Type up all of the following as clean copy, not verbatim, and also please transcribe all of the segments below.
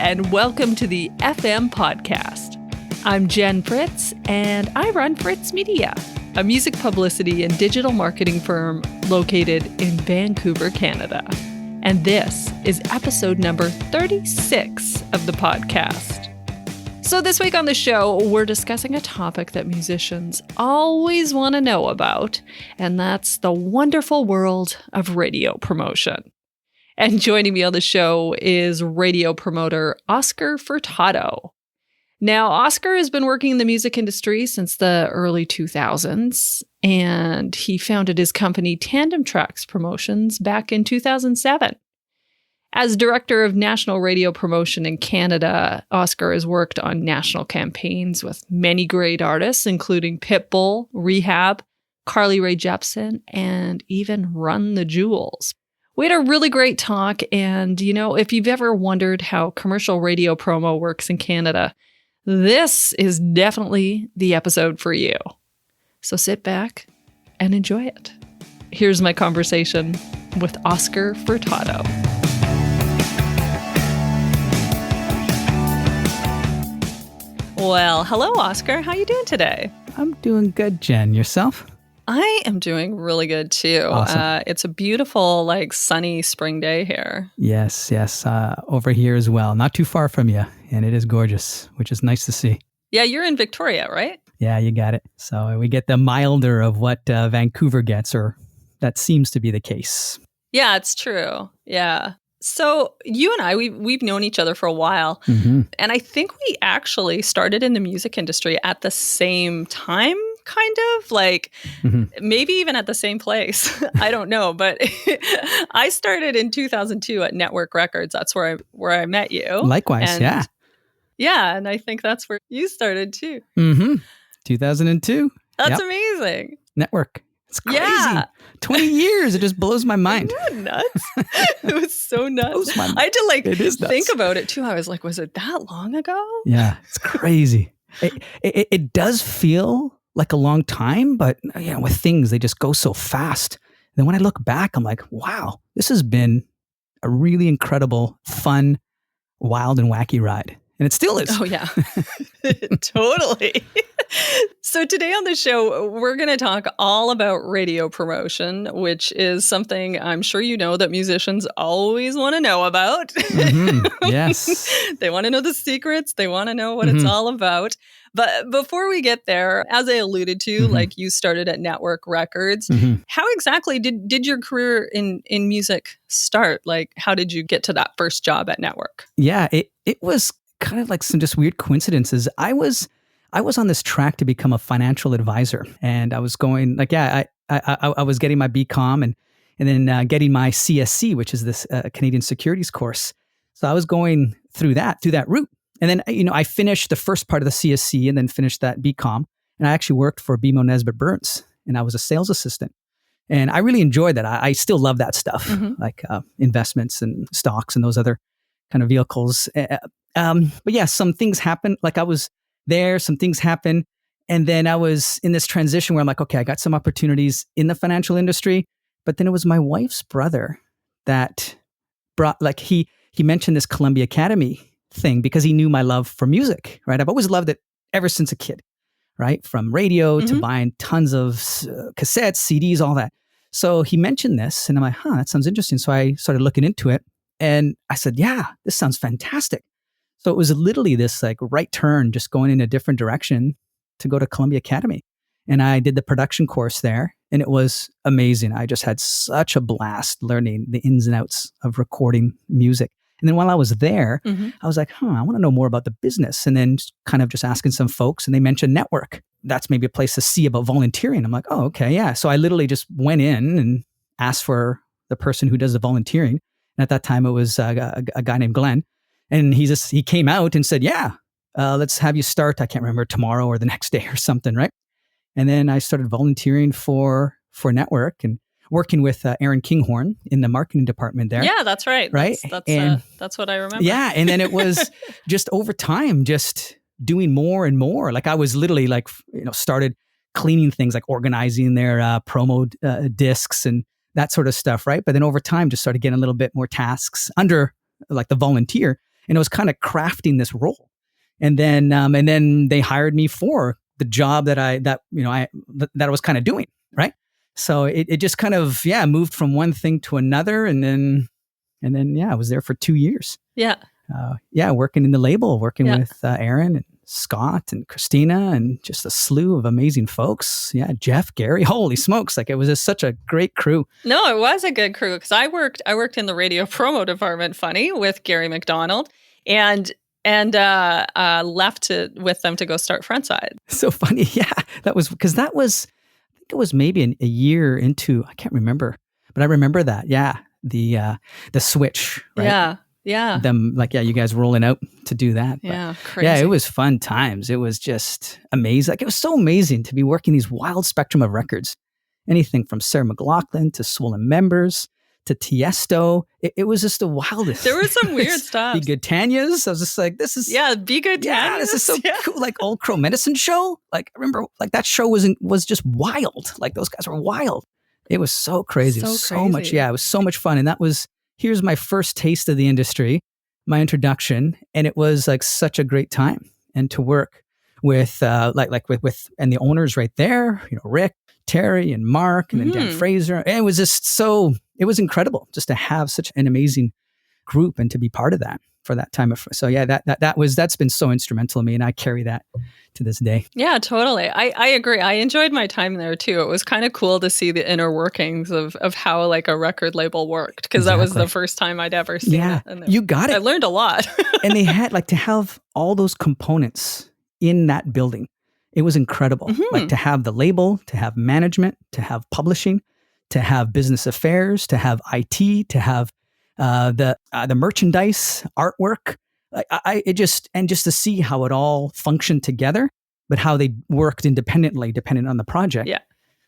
and welcome to the FM Podcast. I'm Jen Fritz, and I run Fritz Media, a music publicity and digital marketing firm located in Vancouver, Canada. And this is episode number 36 of the podcast. So this week on the show, we're discussing a topic that musicians always want to know about, and that's the wonderful world of radio promotion. And joining me on the show is radio promoter Oscar Furtado. Now, Oscar has been working in the music industry since the early 2000s, and he founded his company Tandemtracks Promotions back in 2007. As director of national radio promotion in Canada, Oscar has worked on national campaigns with many great artists, including Pitbull, Rehab, Carly Rae Jepsen, and even Run the Jewels. We had a really great talk, and if you've ever wondered how commercial radio promo works in Canada, this is definitely the episode for you. So sit back and enjoy it. Here's my conversation with Oscar Furtado. Well, hello, Oscar. How are you doing today? I'm doing good, Jen. Yourself? I am doing really good, too. Awesome. It's a beautiful, sunny spring day here. Yes. Over here as well. Not too far from you. And it is gorgeous, which is nice to see. Yeah, you're in Victoria, right? Yeah, you got it. So we get the milder of what Vancouver gets, or that seems to be the case. Yeah, it's true. Yeah. So you and I, we've known each other for a while. Mm-hmm. And I think we actually started in the music industry at the same time, kind of. Maybe even at the same place. I don't know. But I started in 2002 at Network Records. That's where I met you. Likewise, and, yeah. Yeah, and I think that's where you started too. Mm-hmm. 2002. That's amazing. Network. It's crazy. Yeah. 20 years. It just blows my mind. Isn't that nuts? It was so nuts. Blows my mind. I had to It is nuts. think about it too. I was like, was it that long ago? Yeah, it's crazy. It does feel like a long time, but with things, they just go so fast. And then when I look back, I'm like, wow, this has been a really incredible, fun, wild, and wacky ride. And it still is. Oh, yeah. Totally. So today on the show, we're going to talk all about radio promotion, which is something I'm sure you know that musicians always want to know about. Mm-hmm. Yes. They want to know the secrets. They want to know what it's all about. But before we get there, as I alluded to, you started at Network Records. Mm-hmm. How exactly did your career in music start? How did you get to that first job at Network? Yeah, it was kind of like some just weird coincidences. I was on this track to become a financial advisor, and I was going I was getting my BCom and then getting my CSC, which is this Canadian securities course. So I was going through that route. And then, I finished the first part of the CSC and then finished that BCom. And I actually worked for BMO Nesbitt Burns, and I was a sales assistant. And I really enjoyed that. I still love that stuff, like investments and stocks and those other kind of vehicles. But yeah, some things happened. I was there, some things happened. And then I was in this transition where I'm like, okay, I got some opportunities in the financial industry. But then it was my wife's brother that brought, he mentioned this Columbia Academy thing because he knew my love for music, right? I've always loved it ever since a kid, right? From radio to buying tons of cassettes, CDs, all that. So he mentioned this and I'm like, that sounds interesting. So I started looking into it and I said, yeah, this sounds fantastic. So it was literally this right turn, just going in a different direction to go to Columbia Academy. And I did the production course there and it was amazing. I just had such a blast learning the ins and outs of recording music. And then while I was there, I was like, I want to know more about the business. And then kind of just asking some folks and they mentioned Network. That's maybe a place to see about volunteering. I'm like, oh, okay, yeah. So I literally just went in and asked for the person who does the volunteering. And at that time, it was a guy named Glenn. And he came out and said, yeah, let's have you start. I can't remember, tomorrow or the next day or something, right? And then I started volunteering for Network and working with Aaron Kinghorn in the marketing department there. Yeah, that's right. Right. That's what I remember. Yeah. And then it was just over time, just doing more and more. I was literally started cleaning things, organizing their promo discs and that sort of stuff. Right. But then over time, just started getting a little bit more tasks under the volunteer. And it was kind of crafting this role. And then they hired me for the job that I was kind of doing. Right. So it just kind of, moved from one thing to another. And then, I was there for 2 years. Yeah. Working in the label, working with Aaron and Scott and Christina and just a slew of amazing folks. Yeah, Jeff, Gary, holy smokes. Like, it was just such a great crew. No, it was a good crew because I worked in the radio promo department, funny, with Gary McDonald and left with them to go start Frontside. So funny. Yeah, I think it was maybe a year into, I can't remember, but I remember that. Yeah. The switch, right? Yeah. Them, you guys rolling out to do that. But, crazy. Yeah, it was fun times. It was just amazing. Like, it was so amazing to be working these wild spectrum of records. Anything from Sarah McLachlan to Swollen Members to Tiesto. It was just the wildest. There was some weird stuff. Be Good Tanya's. I was just like, this is... Yeah, Be Good Tanya's. Yeah, this is so cool. Like, Old Crow Medicine Show. Like, I remember, that show was just wild. Like, those guys were wild. It was so crazy. So much. Yeah, it was so much fun. And here's my first taste of the industry, my introduction. And it was like such a great time. And to work with, with and the owners right there, Rick, Terry and Mark, and then Dan Fraser. And it was just it was incredible just to have such an amazing group and to be part of that for that time. So yeah, that's been so instrumental to me, and I carry that to this day. Yeah, totally. I agree. I enjoyed my time there too. It was kind of cool to see the inner workings of how like a record label worked, because that was the first time I'd ever seen it. And you got it. I learned a lot. And they had to have all those components in that building. It was incredible. Like, to have the label, to have management, to have publishing, to have business affairs, to have IT, to have the merchandise, artwork, just to see how it all functioned together, but how they worked independently, dependent on the project. Yeah.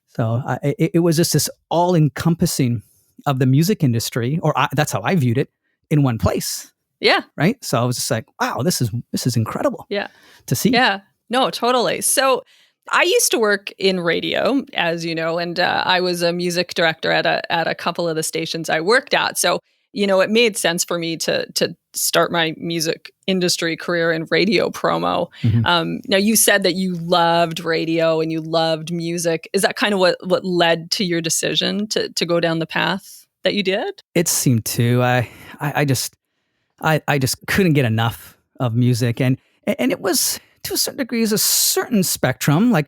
So it was just this all encompassing of the music industry, that's how I viewed it, in one place. Yeah. Right. So I was just like, wow, this is incredible. Yeah. To see. Yeah. No, totally. So I used to work in radio, as you know, and I was a music director at a couple of the stations I worked at. So, it made sense for me to start my music industry career in radio promo. Now, you said that you loved radio and you loved music. Is that kind of what led to your decision to go down the path that you did? It seemed to. I just couldn't get enough of music, and it was, to a certain degree, is a certain spectrum. Like,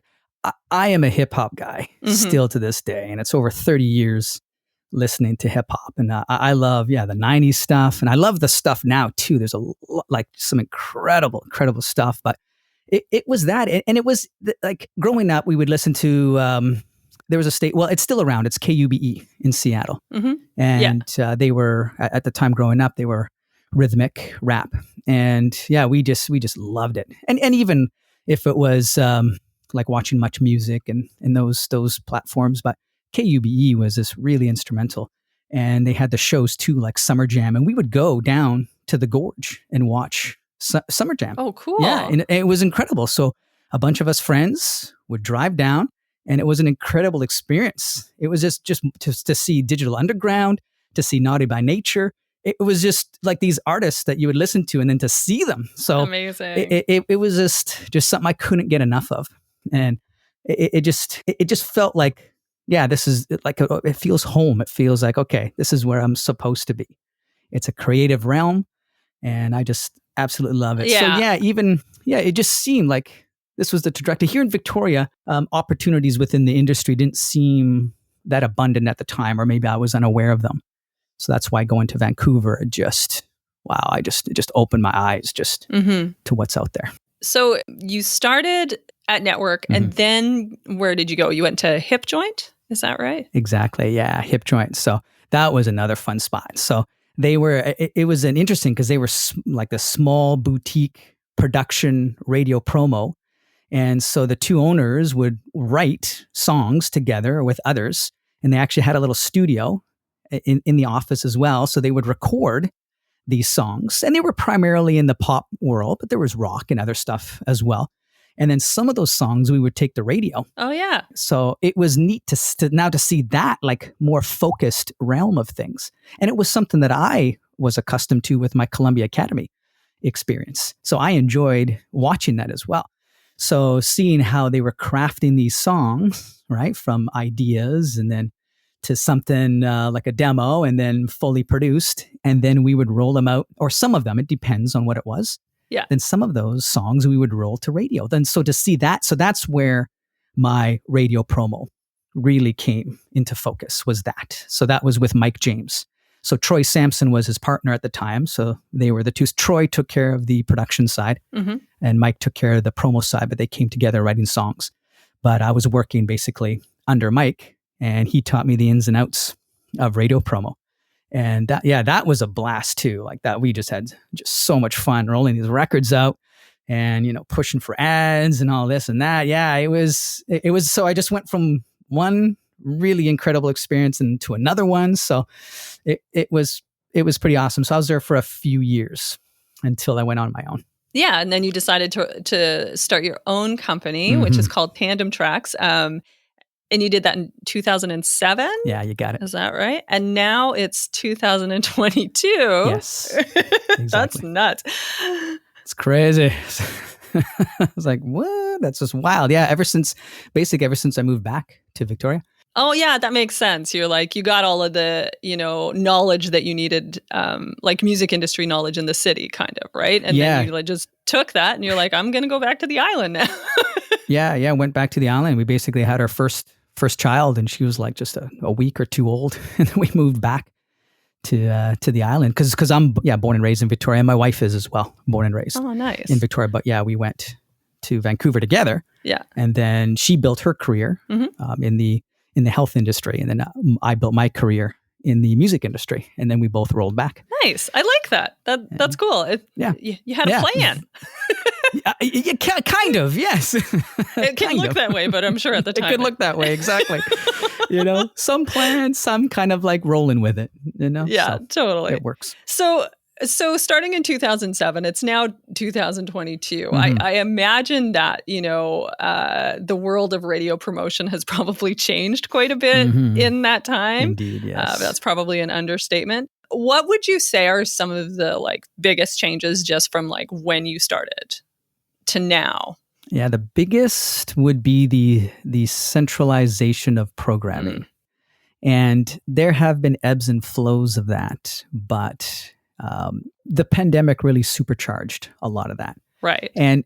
I am a hip hop guy still to this day, and it's over 30 years listening to hip hop. And I love, the 90s stuff, and I love the stuff now too. There's some incredible stuff, but it was that. And it was like, growing up, we would listen to, there was a it's still around. It's KUBE in Seattle. And they were, at the time growing up, they were rhythmic rap. And we just loved it. And even if it was like watching Much Music and those platforms, but KUBE was this really instrumental. And they had the shows too, like Summer Jam. And we would go down to the Gorge and watch Summer Jam. Oh, cool. Yeah, and it was incredible. So a bunch of us friends would drive down, and it was an incredible experience. It was just to see Digital Underground, to see Naughty by Nature. It was just like these artists that you would listen to, and then to see them. So amazing. It was just something I couldn't get enough of. And it just felt like, this is like, it feels home. It feels like, okay, this is where I'm supposed to be. It's a creative realm, and I just absolutely love it. Yeah. So it just seemed like this was the trajectory. Here in Victoria, opportunities within the industry didn't seem that abundant at the time, or maybe I was unaware of them. So that's why going to Vancouver, it just opened my eyes just to what's out there. So you started at Network, and then where did you go? You went to Hip Joint? Is that right? Exactly. Yeah. Hip Joint. So that was another fun spot. So it was an interesting, because they were like the small boutique production radio promo. And so the two owners would write songs together with others, and they actually had a little studio in the office as well. So they would record these songs, and they were primarily in the pop world, but there was rock and other stuff as well. And then some of those songs we would take to radio. Oh, yeah. So it was neat to see that like more focused realm of things. And it was something that I was accustomed to with my Columbia Academy. experience. So I enjoyed watching that as well. So seeing how they were crafting these songs, right, from ideas and then to something like a demo and then fully produced, and then we would roll them out, or some of them, it depends on what it was. Yeah. Then some of those songs we would roll to radio. Then so to see that, so that's where my radio promo really came into focus, was that. So that was with Mike James. So Troy Sampson was his partner at the time. So they were the two. Troy took care of the production side and Mike took care of the promo side, but they came together writing songs. But I was working basically under Mike, and he taught me the ins and outs of radio promo. And that was a blast too. Like that, we just had just so much fun rolling these records out and, pushing for ads and all this and that. Yeah, it was, so I just went from one really incredible experience into another one. So it was pretty awesome. So I was there for a few years until I went on my own. Yeah. And then you decided to start your own company, which is called Tandemtracks. And you did that in 2007? Yeah, you got it. Is that right? And now it's 2022. Yes, exactly. That's nuts. It's crazy. I was like, what? That's just wild. Yeah, ever since I moved back to Victoria. Oh, yeah, that makes sense. You're like, you got all of the, knowledge that you needed, like music industry knowledge in the city, kind of, right? And then you just took that and you're like, I'm going to go back to the island now. Yeah, went back to the island. We basically had our first child, and she was like just a week or two old. And then we moved back to the island because I'm born and raised in Victoria, and my wife is as well, born and raised in Victoria. But yeah, we went to Vancouver together. Yeah, and then she built her career in the health industry, and then I built my career in the music industry, and then we both rolled back. Nice, I like that. That's cool. You had a plan. Kind of, yes. It can look that way, but I'm sure at the time it could look that way, exactly. Some plans, some kind of like rolling with it. Yeah, so totally, it works. So starting in 2007, it's now 2022. I imagine that, the world of radio promotion has probably changed quite a bit in that time. Indeed, yes. That's probably an understatement. What would you say are some of the biggest changes just from when you started to now? Yeah, the biggest would be the centralization of programming. And there have been ebbs and flows of that, but the pandemic really supercharged a lot of that. Right. And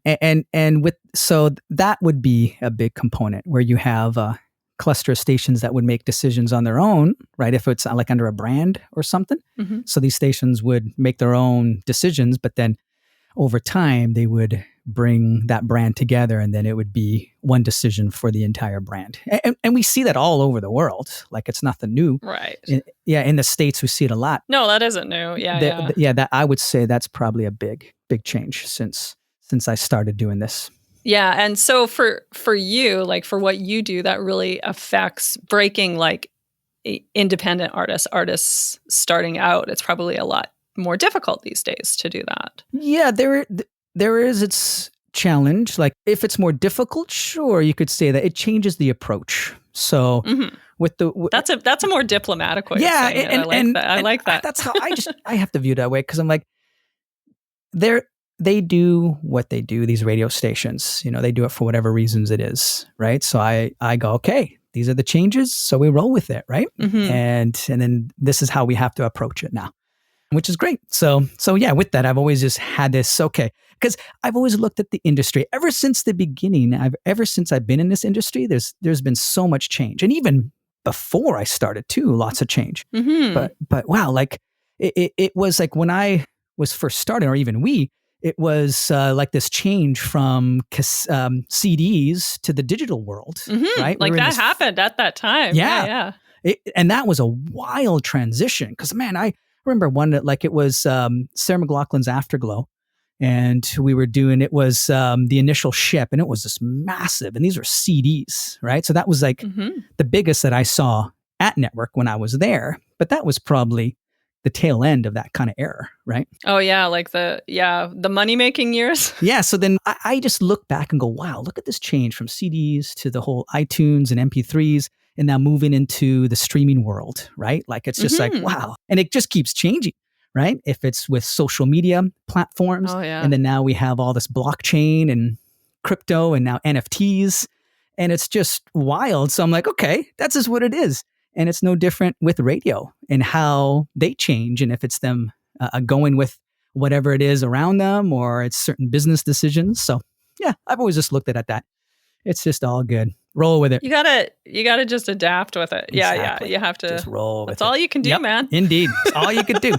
so that would be a big component, where you have a cluster of stations that would make decisions on their own, right? If it's like under a brand or something. So these stations would make their own decisions, but then over time they would bring that brand together, and then it would be one decision for the entire brand. And we see that all over the world. Like, it's nothing new. Right. In the States, we see it a lot. No, that isn't new. That I would say that's probably a big change since I started doing this. Yeah. And so for you, for what you do, that really affects breaking independent artists starting out. It's probably a lot more difficult these days to do that. Yeah, there is its challenge. Like, if it's more difficult, sure, you could say that it changes the approach. So with that's a more diplomatic way of saying it. I like that. That's how I have to view it that way, because I'm like, they do what they do, these radio stations. They do it for whatever reasons it is, right? So I go, okay, these are the changes, so we roll with it, right? And then this is how we have to approach it now, which is great. So yeah, with that, I've always just had this, okay, because I've always looked at the industry ever since the beginning. Ever since I've been in this industry, there's been so much change, and even before I started too, lots of change. But wow, it was like when I was first starting, or even it was like this change from CDs to the digital world, right? That happened at that time. Yeah. And that was a wild transition, because, man, I remember one that it was Sarah McLachlan's Afterglow, and we were doing, it was the initial ship, and it was just massive, and these were CDs, right? So that was the biggest that I saw at Network when I was there, but that was probably the tail end of that kind of era, right? Oh yeah, the money-making years. Yeah, so then I just look back and go, wow, look at this change from CDs to the whole iTunes and MP3s, and now moving into the streaming world, right? Like, it's just like, wow. And it just keeps changing, right? If it's with social media platforms, Oh, yeah. and then now we have all this blockchain and crypto and now NFTs, and it's just wild. So I'm like, okay, that's just what it is. And it's no different with radio and how they change, and if it's them going with whatever it is around them, or it's certain business decisions. So yeah, I've always just looked at that. It's just all good. Roll with it. You gotta just adapt with it. Exactly. Yeah. You have to just roll with it. That's all you can do, Yep, man. Indeed. It's all you could do.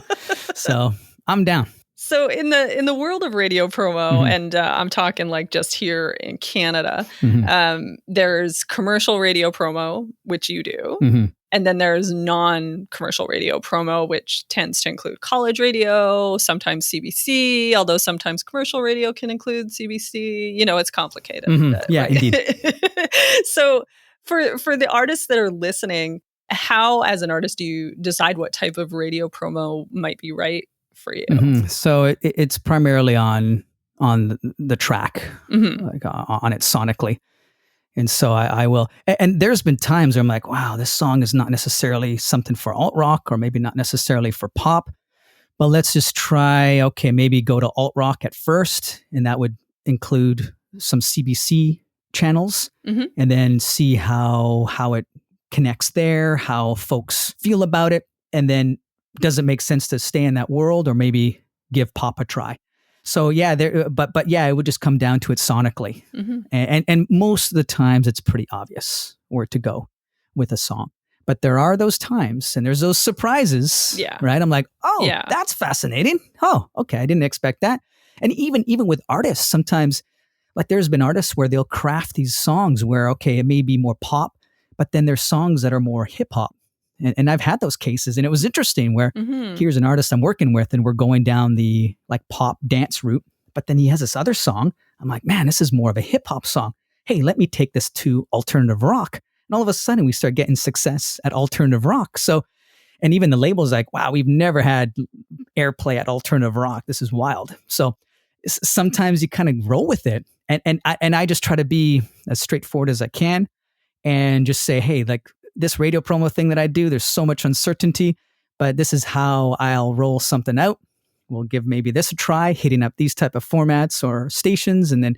So I'm down. So in the world of radio promo, Mhm. and I'm talking like just here in Canada, Mhm. there's commercial radio promo, which you do. Mhm. And then there's non-commercial radio promo, which tends to include college radio, sometimes CBC, although sometimes commercial radio can include CBC. You know, it's complicated. Mhm. Yeah, right? indeed. So for the artists that are listening, how as an artist do you decide what type of radio promo might be right for you? Mhm. So it's primarily on the track, Mhm. like on it sonically. And so I will, and there's been times where I'm like, wow, this song is not necessarily something for alt rock, or maybe not necessarily for pop, but let's just try, okay, maybe go to alt rock at first. And that would include some CBC channels, Mhm. and then see how it connects there, how folks feel about it. And then does it make sense to stay in that world, or maybe give pop a try? So yeah, but yeah, it would just come down to it sonically, Mhm. and most of the times it's pretty obvious where to go with a song. But there are those times, and there's those surprises, Yeah. right? I'm like, oh, Yeah. that's fascinating. Oh, okay, I didn't expect that. And even with artists, sometimes, like there's been artists where they'll craft these songs where, okay, it may be more pop, but then there's songs that are more hip hop. And I've had those cases, and it was interesting where Mhm. here's an artist I'm working with, and we're going down the like pop dance route, but then he has this other song. I'm like, man, this is more of a hip hop song. Hey, let me take this to alternative rock. And all of a sudden we start getting success at alternative rock. So, and even the label's like, wow, we've never had airplay at alternative rock. This is wild. So sometimes you kind of roll with it. And I just try to be as straightforward as I can, and just say, hey, like this radio promo thing that I do, there's so much uncertainty, but this is how I'll roll something out. We'll give maybe this a try, hitting up these type of formats or stations, and then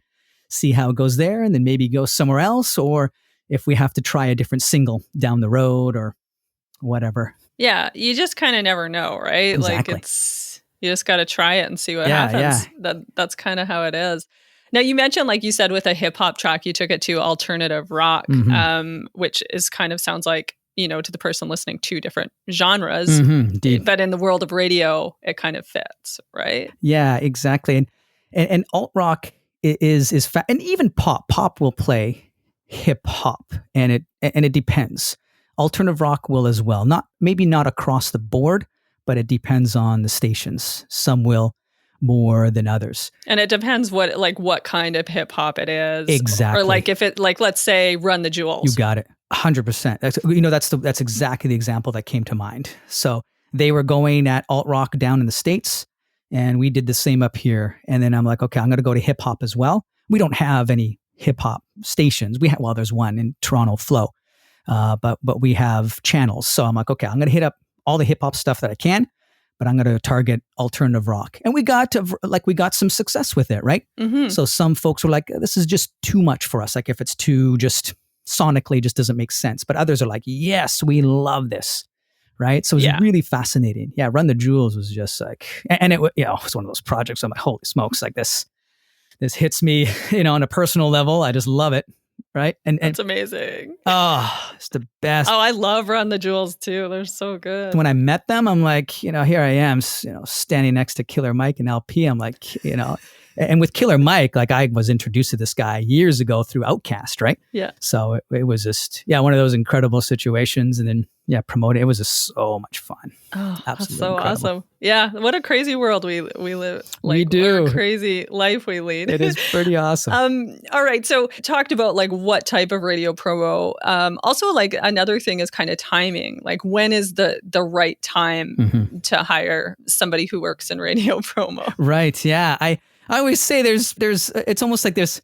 see how it goes there, and then maybe go somewhere else, or if we have to try a different single down the road or whatever. Yeah, you just kind of never know, right? Exactly. Like you just got to try it and see what happens. That's kind of how it is. Now you mentioned, like you said, with a hip hop track, you took it to alternative rock, which is kind of sounds like, you know, to the person listening, two different genres. Indeed. But in the world of radio, it kind of fits, right? Yeah, exactly. And alt rock is and even pop will play hip hop, and it depends. Alternative rock will as well. Maybe not across the board, but it depends on the stations. Some will more than others. And it depends what kind of hip hop it is. Exactly. Or like if it, like, let's say Run the Jewels. You got it. 100%. That's exactly the example that came to mind. So they were going at alt rock down in the States, and we did the same up here. And then I'm like, okay, I'm going to go to hip hop as well. We don't have any hip hop stations. Well, there's one in Toronto, Flow, but we have channels. So I'm like, okay, I'm going to hit up all the hip hop stuff that I can, but I'm going to target alternative rock. And we got some success with it, right? Mm-hmm. So some folks were like, this is just too much for us. Like if it's too just sonically, just doesn't make sense. But others are like, yes, we love this, right? So it was really fascinating. Yeah, Run the Jewels was just like, and it was one of those projects. I'm like, holy smokes, like this hits me, on a personal level. I just love it. Right. And it's amazing. Oh, it's the best. Oh, I love Run the Jewels too. They're so good. When I met them, I'm like, here I am, standing next to Killer Mike and LP. I'm like, and with Killer Mike, like I was introduced to this guy years ago through Outkast, right? Yeah. So it was just, one of those incredible situations. And then, promoting. It was just so much fun. Oh, absolutely that's so incredible. Awesome. Yeah. What a crazy world we live. Like, we do. What a crazy life we lead. It is pretty awesome. All right. So talked about like what type of radio promo. Also, like another thing is kind of timing. Like when is the right time to hire somebody who works in radio promo? Right. Yeah. I always say there's it's almost like it's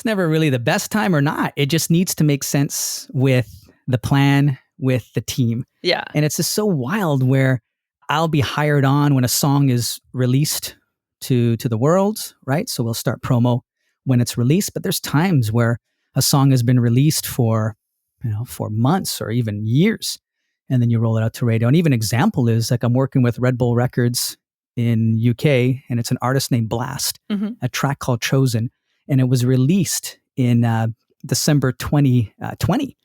never really the best time or not. It just needs to make sense with the plan, with the team. Yeah. And it's just so wild where I'll be hired on when a song is released to the world, right? So we'll start promo when it's released. But there's times where a song has been released for months or even years, and then you roll it out to radio. And even example is like I'm working with Red Bull Records in UK, and it's an artist named Blast, a track called Chosen, and it was released in December 2020.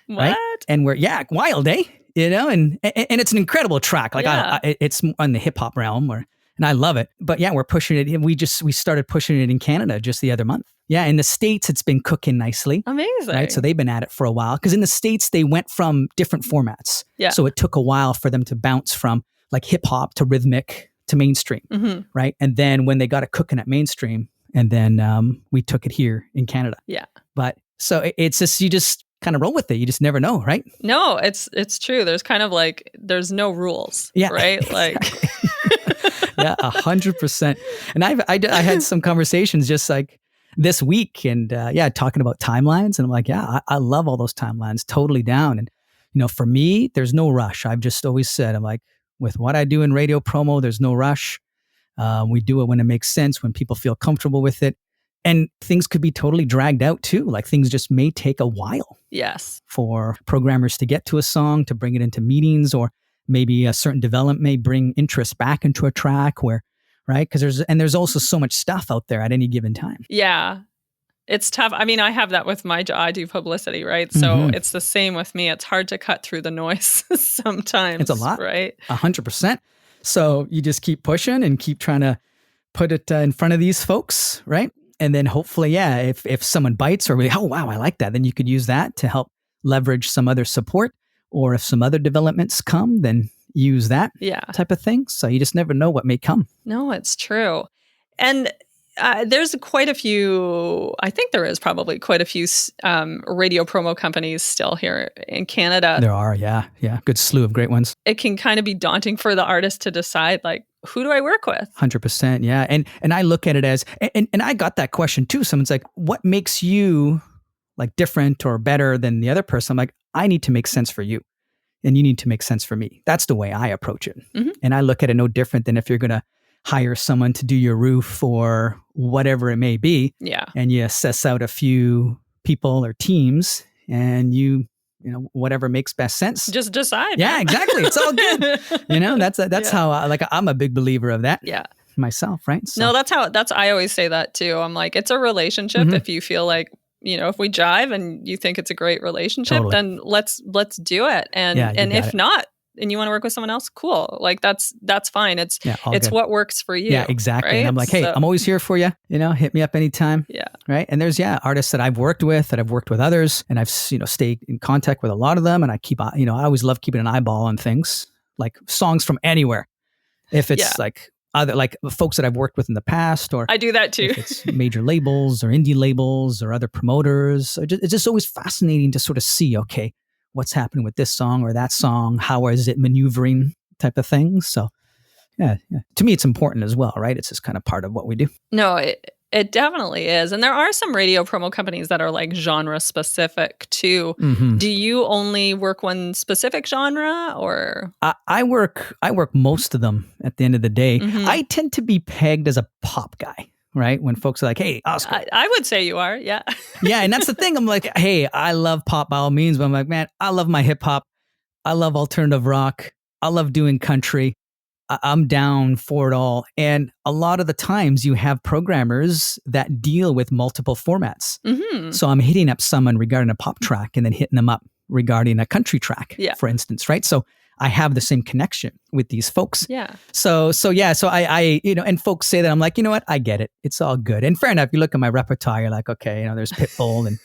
What? Right? And wild, eh? And it's an incredible track. Like it's on the hip hop realm, and I love it. But yeah, we're pushing it. And we started pushing it in Canada just the other month. Yeah, in the States, it's been cooking nicely. Amazing. Right? So they've been at it for a while. Because in the States, they went from different formats. Yeah. So it took a while for them to bounce from like hip hop to rhythmic to mainstream. Right? And then when they got it cooking at mainstream, and then we took it here in Canada. Yeah. But so it's just, you just kind of roll with it. You just never know, right? No, it's true. There's kind of like, there's no rules. Yeah. Right? Like. Yeah, 100%. And I had some conversations just like this week, and talking about timelines. And I'm like, I love all those timelines, totally down. And for me, there's no rush. I've just always said, I'm like, with what I do in radio promo, there's no rush. We do it when it makes sense, when people feel comfortable with it. And things could be totally dragged out too. Like things just may take a while. Yes. For programmers to get to a song, to bring it into meetings, or maybe a certain development may bring interest back into a track right? Because there's also so much stuff out there at any given time. Yeah. It's tough. I mean, I have that with my job. I do publicity, right? So it's the same with me. It's hard to cut through the noise sometimes. It's a lot. Right? 100%. So you just keep pushing and keep trying to put it in front of these folks, right? And then hopefully, if someone bites or really, oh, wow, I like that, then you could use that to help leverage some other support. Or if some other developments come, then use that type of thing. So you just never know what may come. No, it's true. And there's quite a few, I think there is probably quite a few radio promo companies still here in Canada. There are, yeah. Good slew of great ones. It can kind of be daunting for the artist to decide, like, who do I work with? 100%, yeah. And I look at it as, and I got that question too. Someone's like, what makes you like different or better than the other person? I'm like, I need to make sense for you, and you need to make sense for me. That's the way I approach it. And I look at it no different than if you're going to hire someone to do your roof or whatever it may be. Yeah. And you assess out a few people or teams, and you whatever makes best sense. Just decide. Yeah, exactly. It's all good. That's how I'm a big believer of that. Yeah. Myself, right? So. No, I always say that too. I'm like, it's a relationship. If you feel like, if we jive and you think it's a great relationship, then let's do it. And if not, and you want to work with someone else, cool. Like that's fine. It's good. What works for you. Yeah, exactly. Right? And I'm like, hey, I'm always here for you. Hit me up anytime. Yeah. Right. And there's artists that I've worked with, others, and I've stayed in contact with a lot of them. And I keep I always love keeping an eyeball on things, like songs from anywhere. If it's like other like folks that I've worked with in the past, or I do that too. If it's major labels or indie labels or other promoters. It's just always fascinating to sort of see, okay, what's happening with this song or that song? How is it maneuvering type of thing? So yeah. To me, it's important as well, right? It's just kind of part of what we do. No, it definitely is. And there are some radio promo companies that are like genre specific too. Do you only work one specific genre, or? I work most of them at the end of the day. I tend to be pegged as a pop guy, right? When folks are like, hey, Oscar. I would say you are, yeah. Yeah, and that's the thing. I'm like, hey, I love pop by all means, but I'm like, man, I love my hip hop. I love alternative rock. I love doing country. I'm down for it all. And a lot of the times you have programmers that deal with multiple formats. So I'm hitting up someone regarding a pop track and then hitting them up regarding a country track, for instance, right? So I have the same connection with these folks. Yeah. So I and folks say that, I'm like, you know what? I get it. It's all good. And fair enough. You look at my repertoire, you're like, okay, there's Pitbull and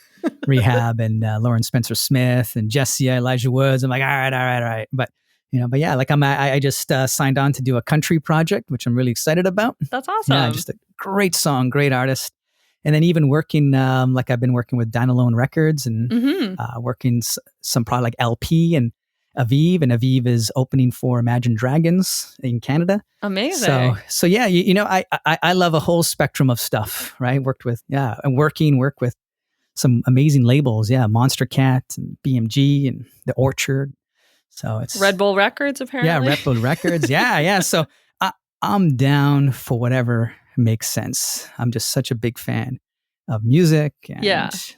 Rehab and Lauren Spencer Smith and Jesse, Elijah Woods. I'm like, all right. But yeah, like I just signed on to do a country project, which I'm really excited about. That's awesome. Yeah, just a great song, great artist. And then even working, like I've been working with Dynalone Records and working some product like LP and Aviv. And Aviv is opening for Imagine Dragons in Canada. Amazing. So yeah, I love a whole spectrum of stuff, right? Work with some amazing labels. Yeah, Monster Cat and BMG and The Orchard. So it's Red Bull Records, apparently. Yeah, Red Bull Records. Yeah. So I'm down for whatever makes sense. I'm just such a big fan of music and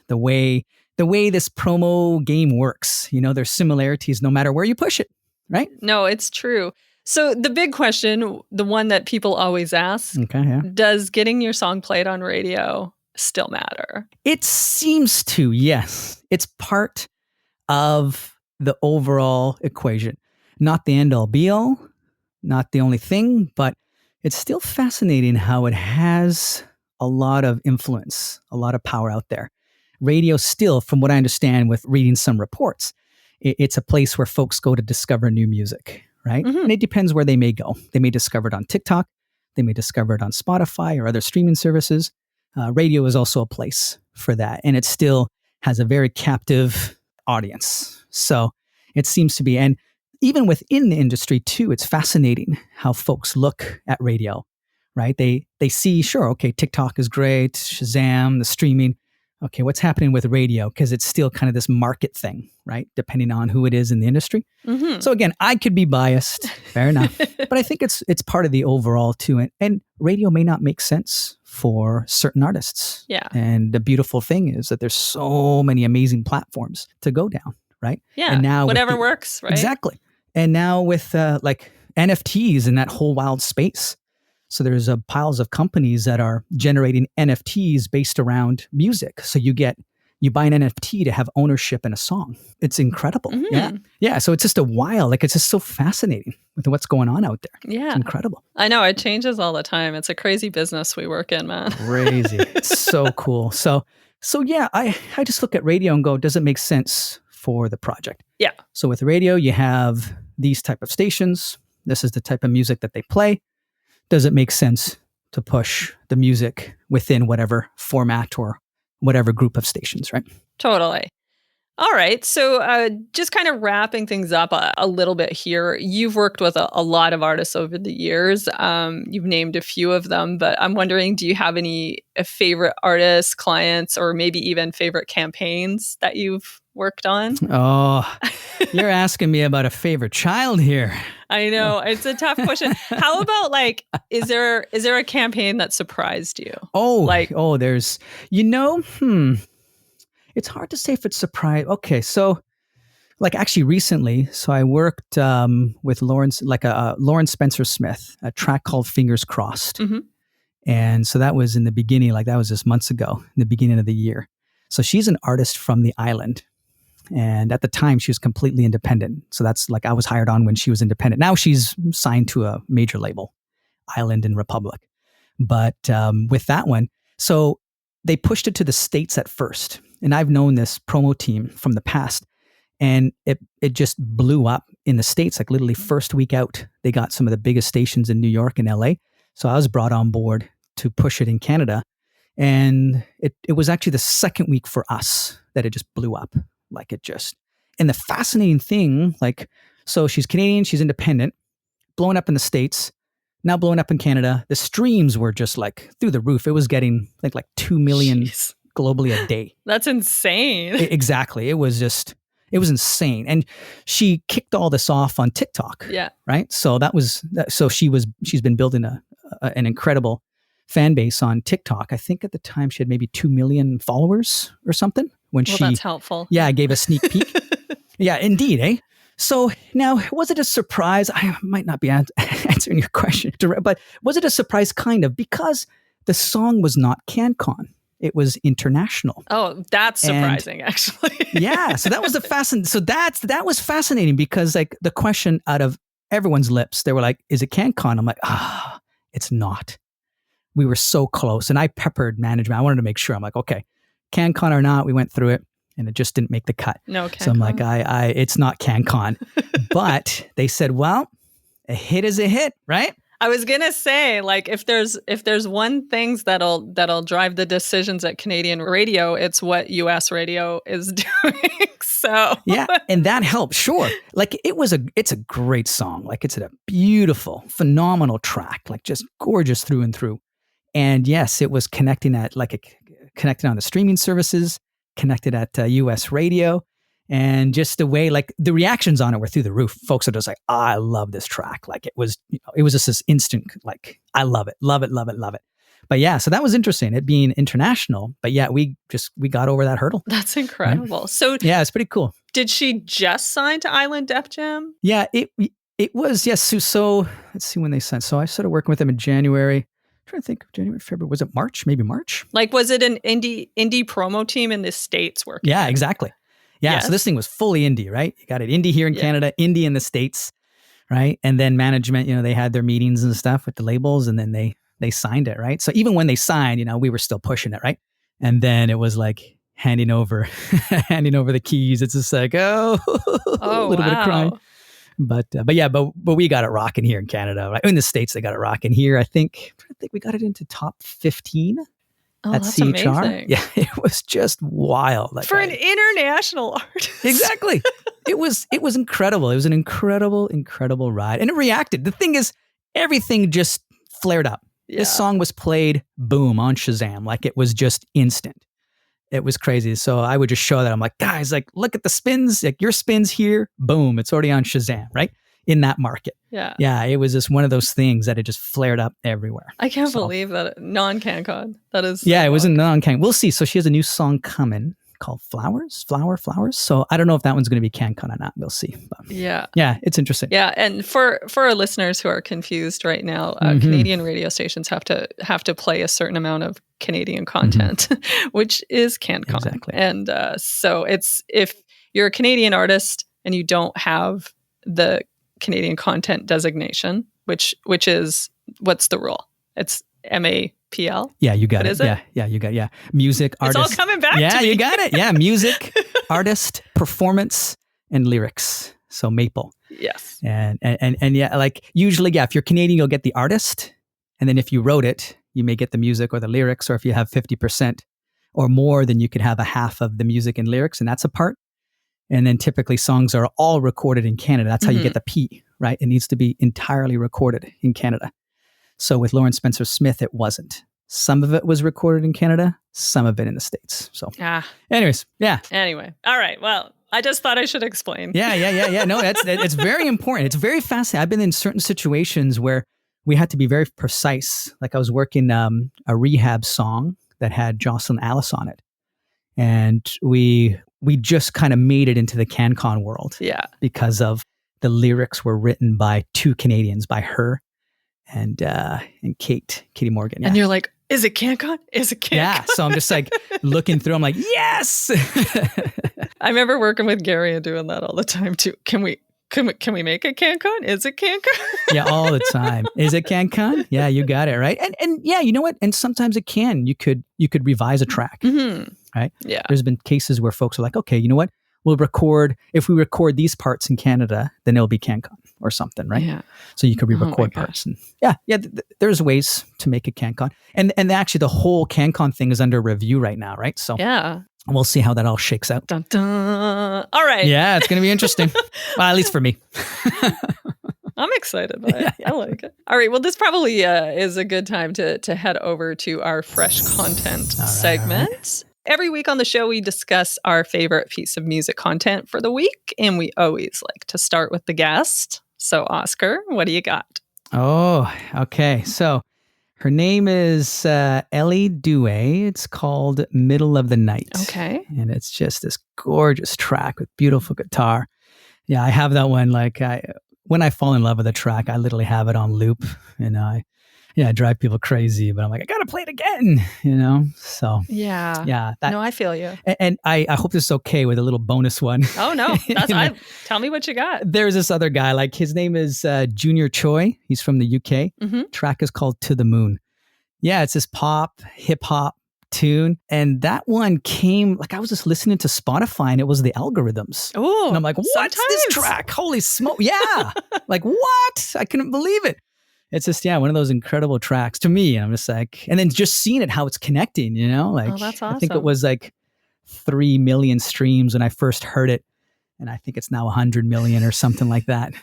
the way this promo game works. There's similarities no matter where you push it, right? No, it's true. So the big question, the one that people always ask, does getting your song played on radio still matter? It seems to, yes. It's part of the overall equation. Not the end-all be-all, not the only thing, but it's still fascinating how it has a lot of influence, a lot of power out there. Radio still, from what I understand with reading some reports, it's a place where folks go to discover new music, right? Mm-hmm. And it depends where they may go. They may discover it on TikTok. They may discover it on Spotify or other streaming services. Radio is also a place for that. And it still has a very captive audience. So it seems to be, and even within the industry too, it's fascinating how folks look at radio, right? They see, sure, okay, TikTok is great, Shazam, the streaming. Okay, what's happening with radio? Because it's still kind of this market thing, right? Depending on who it is in the industry. Mm-hmm. So again, I could be biased, fair enough. But I think it's part of the overall too. And radio may not make sense for certain artists. Yeah. And the beautiful thing is that there's so many amazing platforms to go down, right? Yeah, and now whatever works, right? Exactly. And now with like NFTs and that whole wild space. So there's piles of companies that are generating NFTs based around music. So you buy an NFT to have ownership in a song. It's incredible. Mm-hmm. Yeah. So it's just it's just so fascinating with what's going on out there. Yeah. It's incredible. I know. It changes all the time. It's a crazy business we work in, man. Crazy. It's so cool. So yeah, I just look at radio and go, does it make sense for the project? Yeah. So with radio, you have these type of stations. This is the type of music that they play. Does it make sense to push the music within whatever format or whatever group of stations, right? Totally. All right. So just kind of wrapping things up a little bit here. You've worked with a lot of artists over the years. You've named a few of them, but I'm wondering, do you have any favorite artists, clients, or maybe even favorite campaigns that you've worked on? Oh, you're asking me about a favorite child here. I know. It's a tough question. How about is there a campaign that surprised you? There's, it's hard to say if it's surprised. Okay. So actually recently, I worked with Lawrence Spencer Smith, a track called Fingers Crossed. Mm-hmm. And so that was in the beginning, that was just months ago, in the beginning of the year. So she's an artist from the island. And at the time, she was completely independent. So that's I was hired on when she was independent. Now she's signed to a major label, Island and Republic. But with that one, so they pushed it to the States at first. And I've known this promo team from the past. And it just blew up in the States. Literally first week out, they got some of the biggest stations in New York and LA. So I was brought on board to push it in Canada. And it was actually the second week for us that it just blew up. And the fascinating thing, so she's Canadian, she's independent, blowing up in the States, now blowing up in Canada. The streams were just through the roof. It was getting 2 million globally a day. That's insane. Exactly. It was insane. And she kicked all this off on TikTok. Yeah. Right. So she's been building an incredible fan base on TikTok. I think at the time she had maybe 2 million followers or something. That's helpful. Yeah, I gave a sneak peek. Yeah, indeed, eh? So now, was it a surprise? I might not be answering your question, but was it a surprise? Kind of, because the song was not CanCon. It was international. Oh, that's surprising, actually. Yeah, so that was that was fascinating because the question out of everyone's lips, they were like, is it CanCon? I'm like, it's not. We were so close, and I peppered management. I wanted to make sure. I'm like, okay, CanCon or not, we went through it, and it just didn't make the cut. No CanCon. So I'm like, it's not CanCon. But they said, well, a hit is a hit, right? I was gonna say, if there's one thing that'll drive the decisions at Canadian radio, it's what U.S. radio is doing. So yeah, and that helps, sure. It's a great song. It's a beautiful, phenomenal track. Just gorgeous through and through. And yes, it was connecting on the streaming services, connected at U.S. radio, And just the way, like the reactions on it were through the roof. Folks are just like, I love this track. Like it was just this instant, like, I love it, love it, love it, love it. But yeah, so that was interesting, it being international. But yeah, we got over that hurdle. That's incredible. Right? So yeah, it's pretty cool. Did she just sign to Island Def Jam? Yeah, it was, yes. So let's see when they signed. So I started working with them in January. I'm trying to think of January, February. Was it March? Maybe March? Like, was it an indie promo team in the States working? Yeah, exactly. Yeah, yes. So this thing was fully indie, right? You got it indie here in Canada, indie in the States, right? And then management, they had their meetings and stuff with the labels, and then they signed it, right? So even when they signed, we were still pushing it, right? And then it was like handing over the keys. It's just like, a little bit of crying. But we got it rocking here in Canada, right? In the States, they got it rocking here. I think we got it into top 15. At that's CHR. Amazing. Yeah, it was just wild. Like for an international artist. Exactly. It was incredible. It was an incredible ride. And it reacted. The thing is, everything just flared up. Yeah. This song was played, boom, on Shazam. Like it was just instant. It was crazy. So I would just show that. I'm like, guys, like, look at the spins. Like your spins here, boom, it's already on Shazam, right? In that market. Yeah. Yeah, it was just one of those things that it just flared up everywhere. I can't believe that non-CanCon. That is so it was a non-CanCon. We'll see. So she has a new song coming called Flowers. So I don't know if that one's going to be CanCon or not. We'll see. But yeah, it's interesting. Yeah, and for our listeners who are confused right now, Canadian radio stations have to play a certain amount of Canadian content, which is CanCon. Exactly. And so it's, if you're a Canadian artist and you don't have the Canadian content designation, which is, what's the rule? It's MAPL. Yeah, you got what it. Is it? Yeah. Music, artist. It's all coming back. Yeah, to me. You got it. Yeah, music, artist, performance, and lyrics. So Maple. Yes. And yeah, like usually, if you're Canadian, you'll get the artist, and then if you wrote it, you may get the music or the lyrics. Or if you have 50% or more, then you could have a half of the music and lyrics, and that's a part. And then typically songs are all recorded in Canada. That's how you get the P, right? It needs to be entirely recorded in Canada. So with Lawrence Spencer Smith, it wasn't. Some of it was recorded in Canada, some of it in the States. So anyways, yeah. Anyway. All right. Well, I just thought I should explain. Yeah. No, it's very important. It's very fascinating. I've been in certain situations where we had to be very precise. Like I was working a rehab song that had Jocelyn Alice on it. And we just kind of made it into the CanCon world. Yeah. Because of the lyrics were written by two Canadians, by her and Katie Morgan. Yeah. And you're like, is it CanCon? Is it CanCon? Yeah. So I'm just like looking through, I'm like, yes. I remember working with Gary and doing that all the time too. Can we make it CanCon? Is it CanCon? Yeah, all the time. Is it CanCon? Yeah, you got it, right? And yeah, you know what? And sometimes it can. You could revise a track, right? Yeah. There's been cases where folks are like, okay, you know what? If we record these parts in Canada, then it'll be CanCon or something, right? Yeah. So you could re-record parts. And there's ways to make it CanCon. And actually the whole CanCon thing is under review right now, right? So yeah. We'll see how that all shakes out. Dun, dun. All right. Yeah, it's going to be interesting. Well, at least for me. I'm excited by it. I like it. All right. Well, this probably is a good time to head over to our fresh content segment. Right. Every week on the show, we discuss our favorite piece of music content for the week. And we always like to start with the guest. So, Oscar, what do you got? Oh, okay. So, her name is Elley Duhé. It's called Middle of the Night. Okay. And it's just this gorgeous track with beautiful guitar. Yeah, I have that one. Like, when I fall in love with a track, I literally have it on loop. And I drive people crazy, but I'm like, I got to play it again, So, yeah. No, I feel you. And I hope this is okay with a little bonus one. Oh, no. Tell me what you got. There's this other guy, like his name is Junior Choi. He's from the UK. Mm-hmm. Track is called To the Moon. Yeah, it's this pop, hip hop tune. And that one came, like I was just listening to Spotify and it was the algorithms. Oh, and I'm like, what's this track? Holy smoke. Yeah. Like, what? I couldn't believe it. It's just, one of those incredible tracks to me. And I'm just like, and then just seeing it, how it's connecting, like, oh, that's awesome. I think it was like 3 million streams when I first heard it. And I think it's now 100 million or something like that,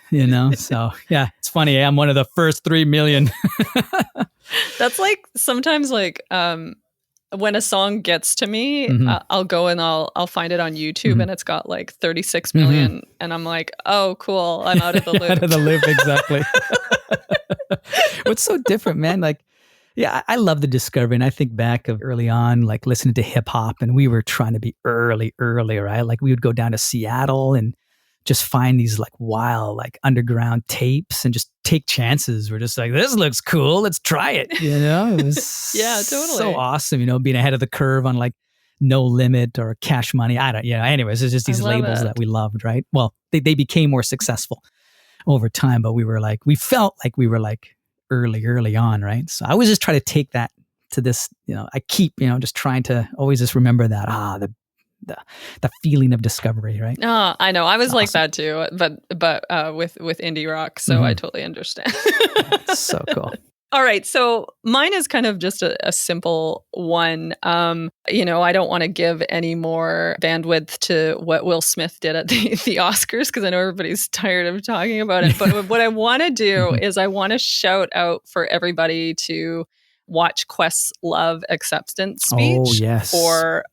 So yeah, it's funny. I'm one of the first 3 million. That's like sometimes like, when a song gets to me, I'll go and I'll find it on YouTube and it's got like 36 million and I'm like, oh, cool. I'm out of the loop. Out of the loop, exactly. What's so different, man? Like, yeah, I love the discovery. And I think back of early on, like listening to hip hop, and we were trying to be early, right? Like we would go down to Seattle and just find these like wild, like underground tapes and just take chances. We're just like, this looks cool. Let's try it. You know, it was Yeah, totally. so awesome, you know, being ahead of the curve on like No Limit or Cash Money. Anyways, it's just these labels that we loved, right? Well, they became more successful over time, but we felt like we were like early on, right? So I was just trying to take that to this, you know, I keep, you know, just trying to always just remember that, the feeling of discovery, right? Oh, I know. I was like that too, but with indie rock, so I totally understand. That's so cool. All right, so mine is kind of just a simple one. You know, I don't want to give any more bandwidth to what Will Smith did at the Oscars because I know everybody's tired of talking about it. But what I want to do is I want to shout out for everybody to watch Questlove acceptance speech for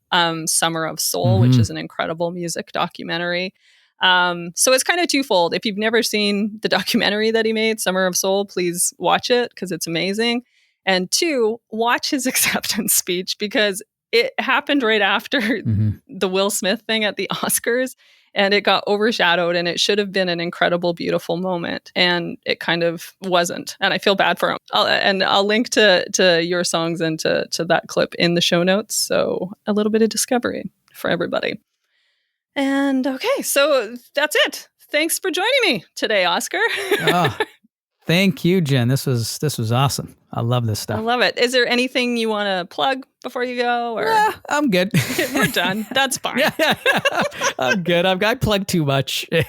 Summer of Soul, which is an incredible music documentary. So it's kind of twofold. If you've never seen the documentary that he made, Summer of Soul, please watch it because it's amazing. And two, watch his acceptance speech because it happened right after the Will Smith thing at the Oscars and it got overshadowed and it should have been an incredible, beautiful moment. And it kind of wasn't. And I feel bad for him. I'll link to your songs and to that clip in the show notes. So a little bit of discovery for everybody. And okay, so that's it. Thanks for joining me today, Oscar. Thank you, Jen. This was awesome. I love this stuff. I love it. Is there anything you want to plug before you go? Or I'm good. We're done. That's fine. Yeah. I'm good. I plugged too much. You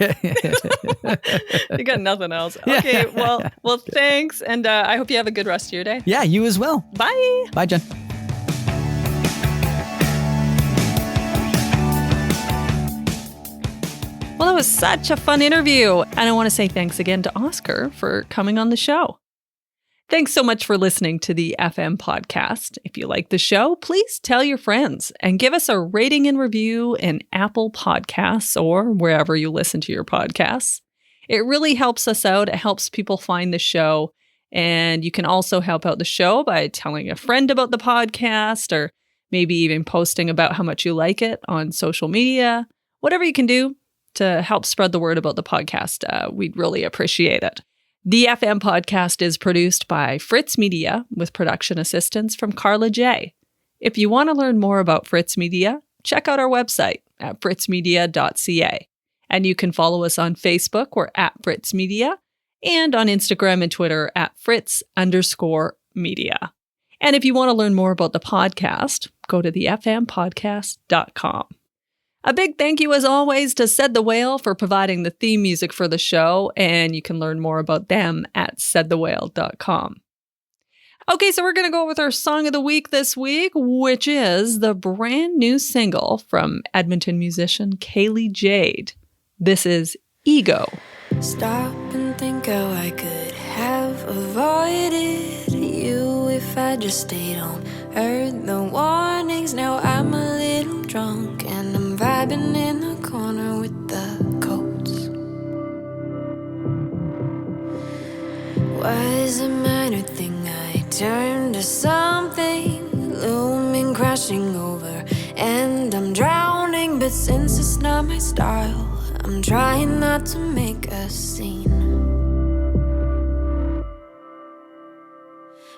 got nothing else. Okay. Well, thanks, and I hope you have a good rest of your day. Yeah, you as well. Bye. Bye, Jen. Well, that was such a fun interview. And I want to say thanks again to Oscar for coming on the show. Thanks so much for listening to the FM podcast. If you like the show, please tell your friends and give us a rating and review in Apple Podcasts or wherever you listen to your podcasts. It really helps us out. It helps people find the show. And you can also help out the show by telling a friend about the podcast or maybe even posting about how much you like it on social media. Whatever you can do to help spread the word about the podcast, we'd really appreciate it. The FM podcast is produced by Fritz Media with production assistance from Carla J. If you want to learn more about Fritz Media, check out our website at fritzmedia.ca. And you can follow us on Facebook, we're at Fritz Media, and on Instagram and Twitter at Fritz_media. And if you want to learn more about the podcast, go to thefmpodcast.com. A big thank you, as always, to Said the Whale for providing the theme music for the show, and you can learn more about them at saidthewhale.com. Okay, so we're going to go with our song of the week this week, which is the brand new single from Edmonton musician Kaylee Jade. This is Ego. Stop and think how I could have avoided you if I just stayed home. Heard the warnings, now I'm a little drunk and I'm vibing in the corner with the coats. Was a minor thing I turned to something looming, crashing over, and I'm drowning. But since it's not my style, I'm trying not to make a scene.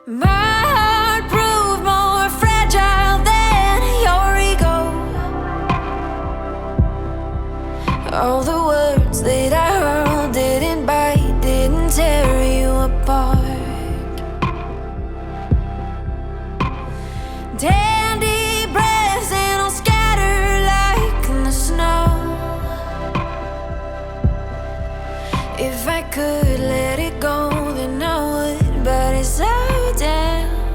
My heart proved more fragile than your ego. All the words that I hurled didn't bite, didn't tear you apart. Take deep breaths and I'll scatter like in the snow. If I could let it go, then I would, but it's so damn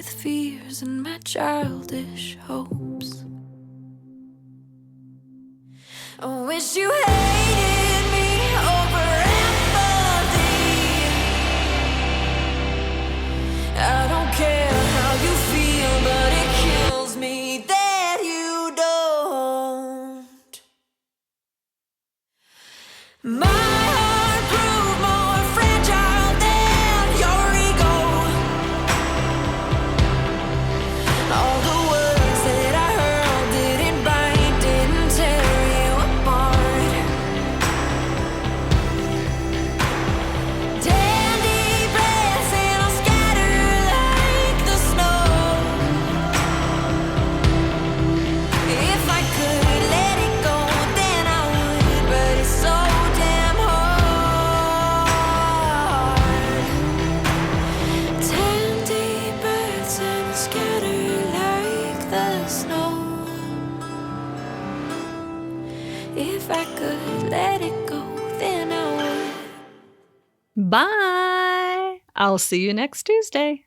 with fears and my childish hopes. I wish you hated me over empathy. I don't care how you feel, but it kills me that you don't. My heart proved more fragile than your ego. All the words that I heard didn't bite, didn't tear you apart. Dandy breaths and I'll scatter like the snow. If I could let it go, then I would, but it's so damn hard. Dandy breaths and I'll scatter like the snow. If I could let it go, then I would. Bye. I'll see you next Tuesday.